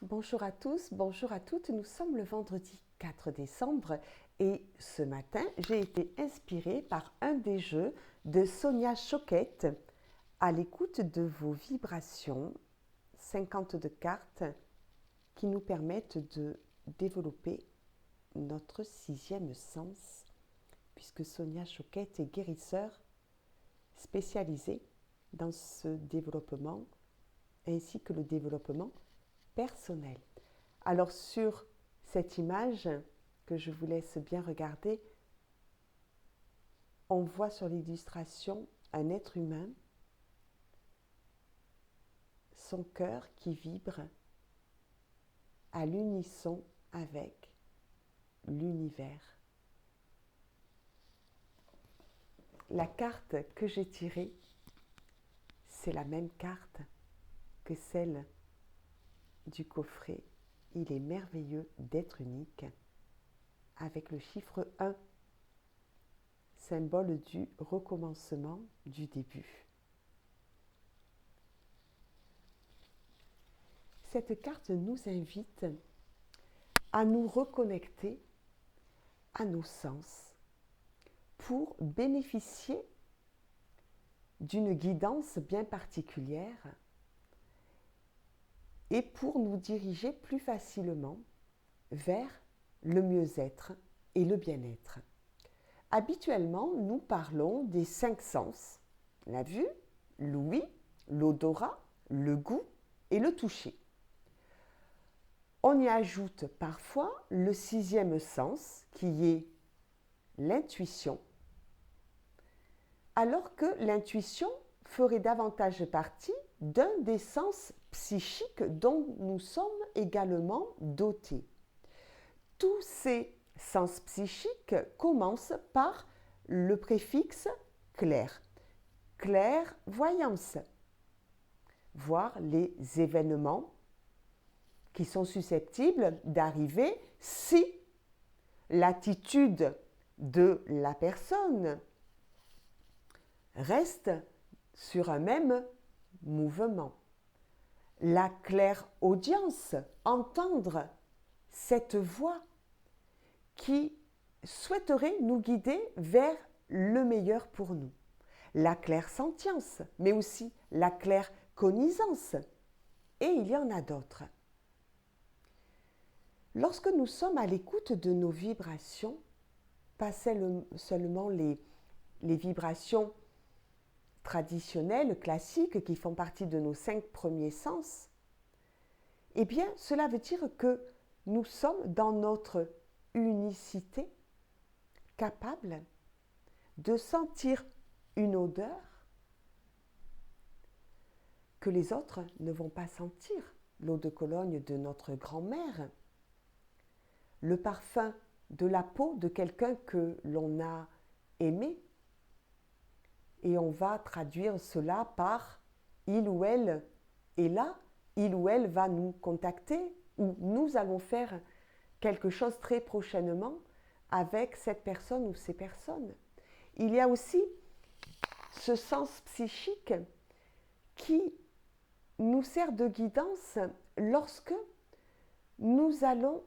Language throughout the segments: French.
bonjour à tous, bonjour à toutes. Nous sommes le vendredi 4 décembre et ce matin, j'ai été inspirée par un des jeux de Sonia Choquette à l'écoute de vos vibrations, 52 cartes qui nous permettent de développer notre sixième sens, puisque Sonia Choquette est guérisseur spécialisée dans ce développement ainsi que le développement personnel. Alors sur cette image que je vous laisse bien regarder, on voit sur l'illustration un être humain, son cœur qui vibre à l'unisson avec l'univers. La carte que j'ai tirée, c'est la même carte que celle du coffret. Il est merveilleux d'être unique, avec le chiffre 1, symbole du recommencement, du début. Cette carte nous invite à nous reconnecter à nos sens pour bénéficier d'une guidance bien particulière et pour nous diriger plus facilement vers le mieux-être et le bien-être. Habituellement, nous parlons des 5 sens, la vue, l'ouïe, l'odorat, le goût et le toucher. On y ajoute parfois le 6e sens qui est l'intuition, alors que l'intuition ferait davantage partie d'un des sens psychiques dont nous sommes également dotés. Tous ces sens psychiques commencent par le préfixe clair, clairvoyance, voir les événements qui sont susceptibles d'arriver si l'attitude de la personne reste sur un même mouvement. La clairaudience, entendre cette voix qui souhaiterait nous guider vers le meilleur pour nous. La clairsentience, mais aussi la claircognizance. Et il y en a d'autres. Lorsque nous sommes à l'écoute de nos vibrations, pas seulement les vibrations traditionnelles, classiques, qui font partie de nos 5 premiers sens, eh bien, cela veut dire que nous sommes dans notre unicité, capables de sentir une odeur que les autres ne vont pas sentir. L'eau de Cologne de notre grand-mère, le parfum de la peau de quelqu'un que l'on a aimé. Et on va traduire cela par il ou elle est là, il ou elle va nous contacter ou nous allons faire quelque chose très prochainement avec cette personne ou ces personnes. Il y a aussi ce sens psychique qui nous sert de guidance lorsque nous allons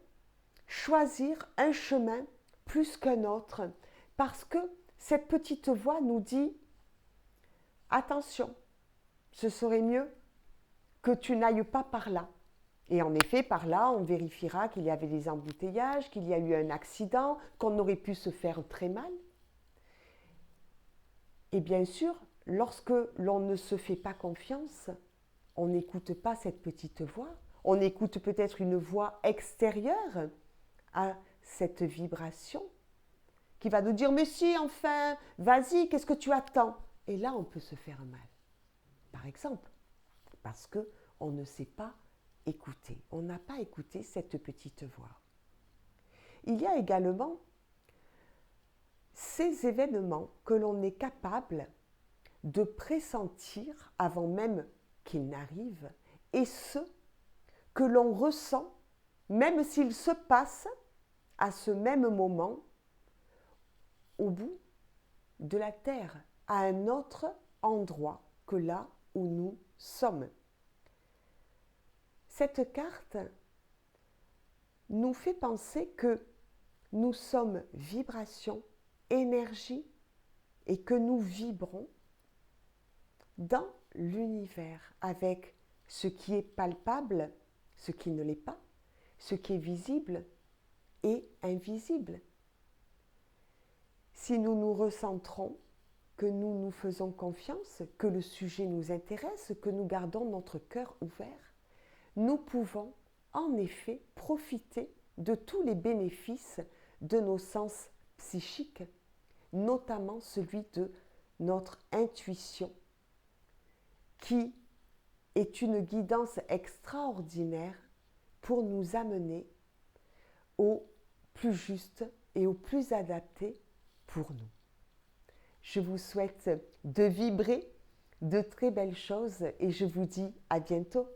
choisir un chemin plus qu'un autre, parce que cette petite voix nous dit « Attention, ce serait mieux que tu n'ailles pas par là ». Et en effet, par là, on vérifiera qu'il y avait des embouteillages, qu'il y a eu un accident, qu'on aurait pu se faire très mal. Et bien sûr, lorsque l'on ne se fait pas confiance, on n'écoute pas cette petite voix. On écoute peut-être une voix extérieure à cette vibration qui va nous dire « Mais si, enfin, vas-y, qu'est-ce que tu attends ?» Et là, on peut se faire mal, par exemple, parce qu'on ne sait pas écouter. On n'a pas écouté cette petite voix. Il y a également ces événements que l'on est capable de pressentir avant même qu'ils n'arrivent et ceux que l'on ressent même s'ils se passent à ce même moment au bout de la Terre, à un autre endroit que là où nous sommes. Cette carte nous fait penser que nous sommes vibration, énergie, et que nous vibrons dans l'univers avec ce qui est palpable, ce qui ne l'est pas, ce qui est visible et invisible. Si nous nous recentrons, que nous nous faisons confiance, que le sujet nous intéresse, que nous gardons notre cœur ouvert, nous pouvons en effet profiter de tous les bénéfices de nos sens psychiques, notamment celui de notre intuition, qui est une guidance extraordinaire pour nous amener au plus juste et au plus adapté pour nous. Je vous souhaite de vibrer de très belles choses et je vous dis à bientôt.